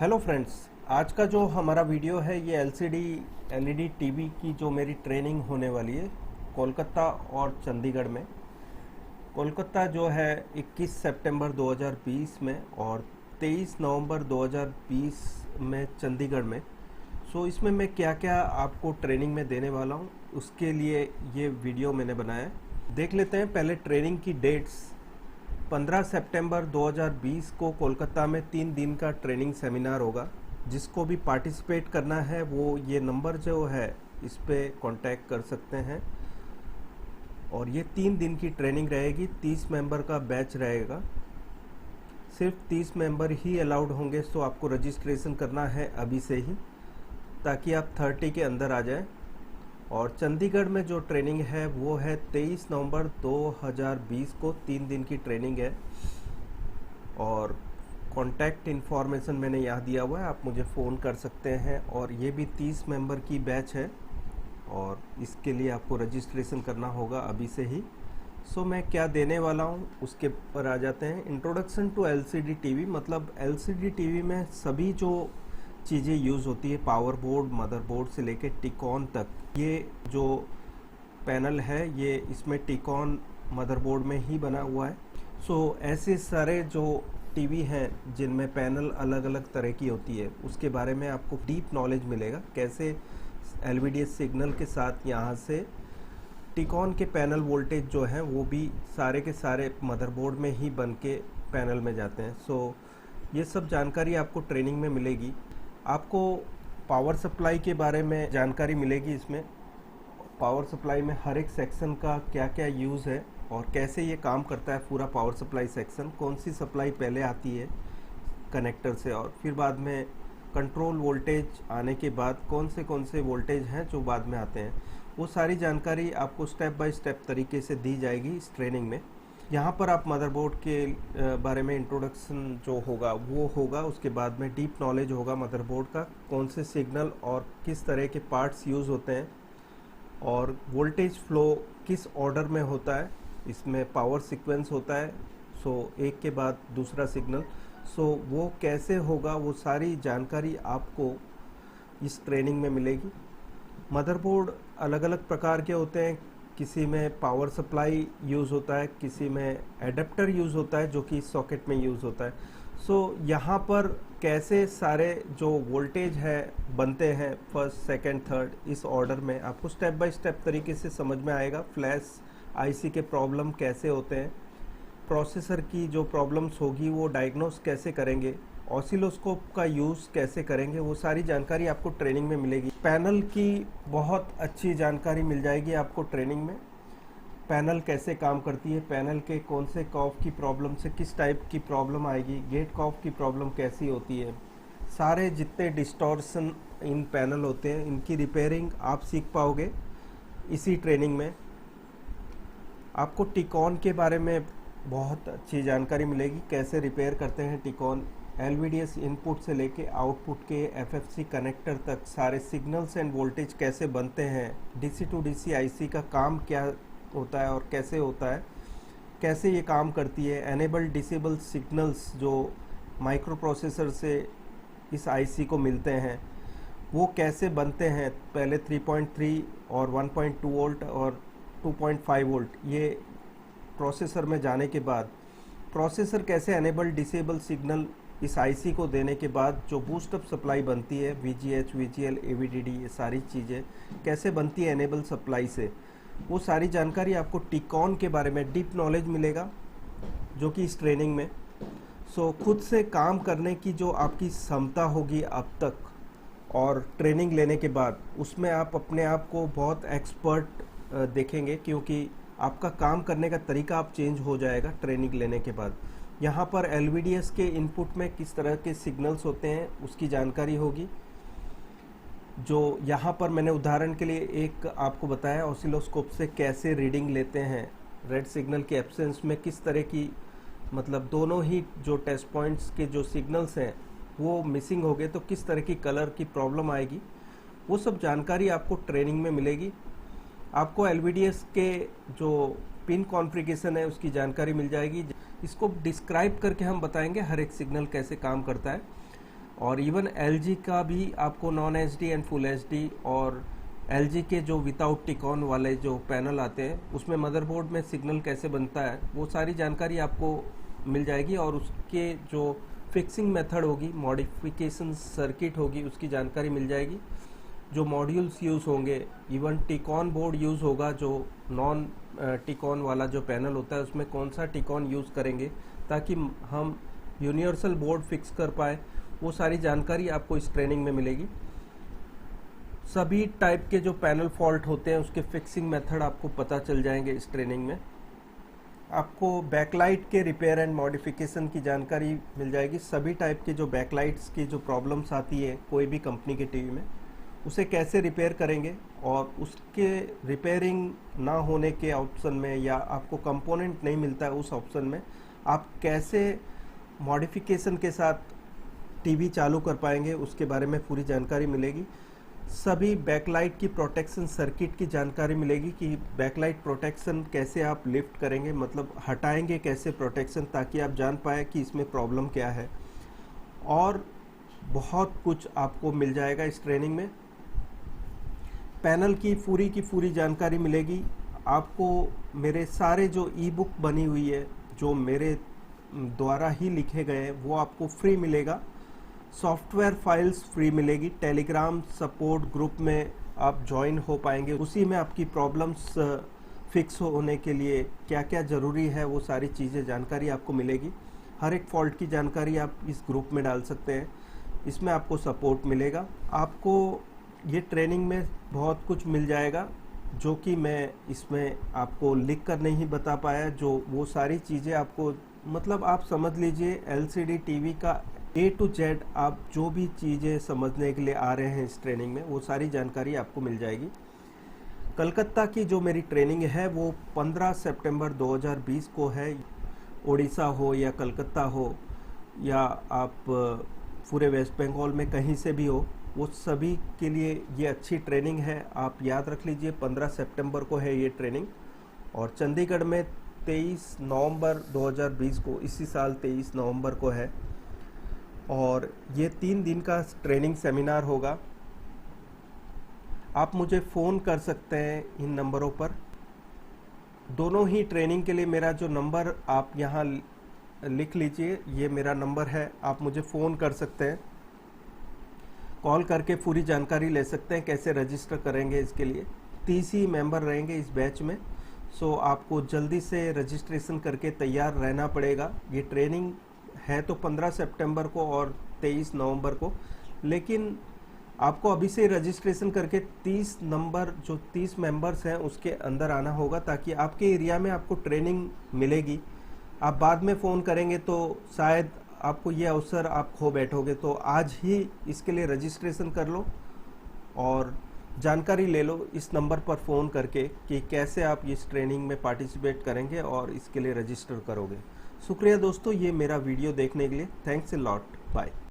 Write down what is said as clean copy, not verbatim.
Hello friends, आज का जो हमारा वीडियो है ये एलसीडी एलईडी टीवी की जो मेरी ट्रेनिंग होने वाली है कोलकाता और चंडीगढ़ में। कोलकाता जो है 21 सितंबर 2020 में और 23 नवंबर 2020 में चंडीगढ़ में। इसमें मैं क्या क्या आपको ट्रेनिंग में देने वाला हूँ उसके लिए ये वीडियो मैंने बनाया है। देख लेते हैं पहले ट्रेनिंग की डेट्स। 15 सितंबर 2020 को कोलकाता में 3 दिन का ट्रेनिंग सेमिनार होगा। जिसको भी पार्टिसिपेट करना है वो ये नंबर जो है इस पे कांटेक्ट कर सकते हैं। और ये 3 दिन की ट्रेनिंग रहेगी। 30 मेंबर का बैच रहेगा। सिर्फ 30 मेंबर ही अलाउड होंगे, तो आपको रजिस्ट्रेशन करना है अभी से ही ताकि आप 30 के अंदर आ जाएं। और चंडीगढ़ में जो ट्रेनिंग है वो है 23 नवंबर 2020 को 3 दिन की ट्रेनिंग है। और कॉन्टैक्ट इन्फॉर्मेशन मैंने यहाँ दिया हुआ है, आप मुझे फ़ोन कर सकते हैं। और ये भी 30 मेंबर की बैच है और इसके लिए आपको रजिस्ट्रेशन करना होगा अभी से ही। मैं क्या देने वाला हूँ उसके पर आ जाते हैं। इंट्रोडक्शन टू एलसीडी टीवी, मतलब एलसीडी टीवी में सभी जो चीज़ें यूज़ होती है, पावर बोर्ड, मदरबोर्ड से लेके टिकॉन तक। ये जो पैनल है ये इसमें टिकॉन मदरबोर्ड में ही बना हुआ है। ऐसे सारे जो टीवी हैं जिनमें पैनल अलग अलग तरह की होती है उसके बारे में आपको डीप नॉलेज मिलेगा। कैसे एलवीडीएस सिग्नल के साथ यहाँ से टिकॉन के पैनल वोल्टेज जो हैं वो भी सारे के सारे मदरबोर्ड में ही बन के पैनल में जाते हैं। ये सब जानकारी आपको ट्रेनिंग में मिलेगी। आपको पावर सप्लाई के बारे में जानकारी मिलेगी इसमें। पावर सप्लाई में हर एक सेक्शन का क्या क्या यूज़ है और कैसे ये काम करता है पूरा पावर सप्लाई सेक्शन। कौन सी सप्लाई पहले आती है कनेक्टर से और फिर बाद में कंट्रोल वोल्टेज आने के बाद कौन से वोल्टेज हैं जो बाद में आते हैं। वो सारी जानकारी आपको स्टेप बाय स्टेप तरीके से दी जाएगी इस ट्रेनिंग में। यहाँ पर आप मदरबोर्ड के बारे में इंट्रोडक्शन जो होगा वो होगा। उसके बाद में डीप नॉलेज होगा मदरबोर्ड का, कौन से सिग्नल और किस तरह के पार्ट्स यूज़ होते हैं और वोल्टेज फ्लो किस ऑर्डर में होता है। इसमें पावर सीक्वेंस होता है, एक के बाद दूसरा सिग्नल। वो कैसे होगा, वो सारी जानकारी आपको इस ट्रेनिंग में मिलेगी। मदरबोर्ड अलग अलग प्रकार के होते हैं। किसी में पावर सप्लाई यूज़ होता है, किसी में एडेप्टर यूज़ होता है जो कि सॉकेट में यूज़ होता है। यहाँ पर कैसे सारे जो वोल्टेज है बनते हैं फर्स्ट, सेकंड, थर्ड, इस ऑर्डर में आपको स्टेप बाय स्टेप तरीके से समझ में आएगा। फ्लैश आईसी के प्रॉब्लम कैसे होते हैं, प्रोसेसर की जो प्रॉब्लम्स होगी वो डायग्नोस कैसे करेंगे, ऑसिलोस्कोप का यूज़ कैसे करेंगे, वो सारी जानकारी आपको ट्रेनिंग में मिलेगी। पैनल की बहुत अच्छी जानकारी मिल जाएगी आपको ट्रेनिंग में। पैनल कैसे काम करती है, पैनल के कौन से कॉफ की प्रॉब्लम से किस टाइप की प्रॉब्लम आएगी, गेट कॉफ की प्रॉब्लम कैसी होती है, सारे जितने डिस्टॉर्शन इन पैनल होते हैं इनकी रिपेयरिंग आप सीख पाओगे इसी ट्रेनिंग में। आपको टिकॉन के बारे में बहुत अच्छी जानकारी मिलेगी, कैसे रिपेयर करते हैं टिकॉन। एलवीडीएस इनपुट से लेके आउटपुट के एफएफसी कनेक्टर तक सारे सिग्नल्स एंड वोल्टेज कैसे बनते हैं। डीसी टू डीसी आईसी का काम क्या होता है और कैसे होता है, कैसे ये काम करती है। एनेबल डिसेबल सिग्नल्स जो माइक्रो प्रोसेसर से इस आईसी को मिलते हैं वो कैसे बनते हैं। पहले 3.3 और 1.2 वोल्ट और 2.5 वोल्ट ये प्रोसेसर में जाने के बाद प्रोसेसर कैसे एनेबल डिसेबल सिग्नल इस आईसी को देने के बाद जो बूस्ट अप सप्लाई बनती है, वीजीएच, वीजीएल, एवीडीडी, ये सारी चीज़ें कैसे बनती है एनेबल सप्लाई से, वो सारी जानकारी आपको टिकॉन के बारे में डीप नॉलेज मिलेगा जो कि इस ट्रेनिंग में। खुद से काम करने की जो आपकी क्षमता होगी अब तक और ट्रेनिंग लेने के बाद उसमें आप अपने आप को बहुत एक्सपर्ट देखेंगे, क्योंकि आपका काम करने का तरीका आप चेंज हो जाएगा ट्रेनिंग लेने के बाद। यहाँ पर एलवीडीएस के इनपुट में किस तरह के सिग्नल्स होते हैं उसकी जानकारी होगी। जो यहाँ पर मैंने उदाहरण के लिए एक आपको बताया, ऑसिलोस्कोप से कैसे रीडिंग लेते हैं, रेड सिग्नल के एब्सेंस में किस तरह की, मतलब दोनों ही जो टेस्ट पॉइंट्स के जो सिग्नल्स हैं वो मिसिंग हो गए तो किस तरह की कलर की प्रॉब्लम आएगी, वो सब जानकारी आपको ट्रेनिंग में मिलेगी। आपको एलवीडीएस के जो पिन कॉन्फ़िगरेशन है उसकी जानकारी मिल जाएगी। इसको डिस्क्राइब करके हम बताएंगे हर एक सिग्नल कैसे काम करता है। और इवन LG का भी आपको non HD and full HD, और LG के जो विदाउट टिकॉन वाले जो पैनल आते हैं उसमें मदरबोर्ड में सिग्नल कैसे बनता है वो सारी जानकारी आपको मिल जाएगी, और उसके जो फिक्सिंग मेथड होगी, मॉडिफिकेशन सर्किट होगी, उसकी जानकारी मिल जाएगी। जो मॉड्यूल्स यूज़ होंगे, इवन टिकॉन बोर्ड यूज़ होगा, जो नॉन टिकॉन वाला जो पैनल होता है उसमें कौन सा टिकॉन यूज़ करेंगे ताकि हम यूनिवर्सल बोर्ड फिक्स कर पाए, वो सारी जानकारी आपको इस ट्रेनिंग में मिलेगी। सभी टाइप के जो पैनल फॉल्ट होते हैं उसके फिक्सिंग मेथड आपको पता चल जाएंगे इस ट्रेनिंग में। आपको बैकलाइट के रिपेयर एंड मॉडिफिकेशन की जानकारी मिल जाएगी। सभी टाइप के जो बैकलाइट्स की जो प्रॉब्लम्स आती है कोई भी कंपनी के टीवी में, उसे कैसे रिपेयर करेंगे, और उसके रिपेयरिंग ना होने के ऑप्शन में या आपको कंपोनेंट नहीं मिलता है उस ऑप्शन में आप कैसे मॉडिफिकेशन के साथ टीवी चालू कर पाएंगे, उसके बारे में पूरी जानकारी मिलेगी। सभी बैकलाइट की प्रोटेक्शन सर्किट की जानकारी मिलेगी कि बैकलाइट प्रोटेक्शन कैसे आप लिफ्ट करेंगे, मतलब हटाएंगे कैसे प्रोटेक्शन, ताकि आप जान पाए कि इसमें प्रॉब्लम क्या है। और बहुत कुछ आपको मिल जाएगा इस ट्रेनिंग में। पैनल की पूरी जानकारी मिलेगी आपको। मेरे सारे जो ई बुक बनी हुई है, जो मेरे द्वारा ही लिखे गए हैं, वो आपको फ्री मिलेगा। सॉफ्टवेयर फाइल्स फ्री मिलेगी। टेलीग्राम सपोर्ट ग्रुप में आप ज्वाइन हो पाएंगे, उसी में आपकी प्रॉब्लम्स फिक्स होने के लिए क्या क्या ज़रूरी है वो सारी चीज़ें जानकारी आपको मिलेगी। हर एक फॉल्ट की जानकारी आप इस ग्रुप में डाल सकते हैं, इसमें आपको सपोर्ट मिलेगा। आपको ये ट्रेनिंग में बहुत कुछ मिल जाएगा जो कि मैं इसमें आपको लिख कर नहीं बता पाया। जो वो सारी चीज़ें आपको, मतलब आप समझ लीजिए LCD टीवी का A to Z आप जो भी चीज़ें समझने के लिए आ रहे हैं इस ट्रेनिंग में, वो सारी जानकारी आपको मिल जाएगी। कलकत्ता की जो मेरी ट्रेनिंग है वो 15 सितंबर 2020 को है। उड़ीसा हो या कलकत्ता हो या आप पूरे वेस्ट बंगाल में कहीं से भी हो, वो सभी के लिए ये अच्छी ट्रेनिंग है। आप याद रख लीजिए 15 सितंबर को है ये ट्रेनिंग, और चंडीगढ़ में 23 नवंबर 2020 को, इसी साल 23 नवंबर को है। और ये 3 दिन का ट्रेनिंग सेमिनार होगा। आप मुझे फ़ोन कर सकते हैं इन नंबरों पर। दोनों ही ट्रेनिंग के लिए मेरा जो नंबर आप यहाँ लिख लीजिए, ये मेरा नंबर है। आप मुझे फ़ोन कर सकते हैं, कॉल करके पूरी जानकारी ले सकते हैं कैसे रजिस्टर करेंगे इसके लिए। 30 ही मेंबर रहेंगे इस बैच में, सो आपको जल्दी से रजिस्ट्रेशन करके तैयार रहना पड़ेगा। ये ट्रेनिंग है तो 15 सितंबर को और 23 नवंबर को, लेकिन आपको अभी से रजिस्ट्रेशन करके 30 नंबर जो 30 मेंबर्स हैं उसके अंदर आना होगा, ताकि आपके एरिया में आपको ट्रेनिंग मिलेगी। आप बाद में फ़ोन करेंगे तो शायद आपको ये अवसर आप खो बैठोगे। तो आज ही इसके लिए रजिस्ट्रेशन कर लो और जानकारी ले लो इस नंबर पर फ़ोन करके कि कैसे आप इस ट्रेनिंग में पार्टिसिपेट करेंगे और इसके लिए रजिस्टर करोगे। शुक्रिया दोस्तों, ये मेरा वीडियो देखने के लिए। Thanks a lot, bye.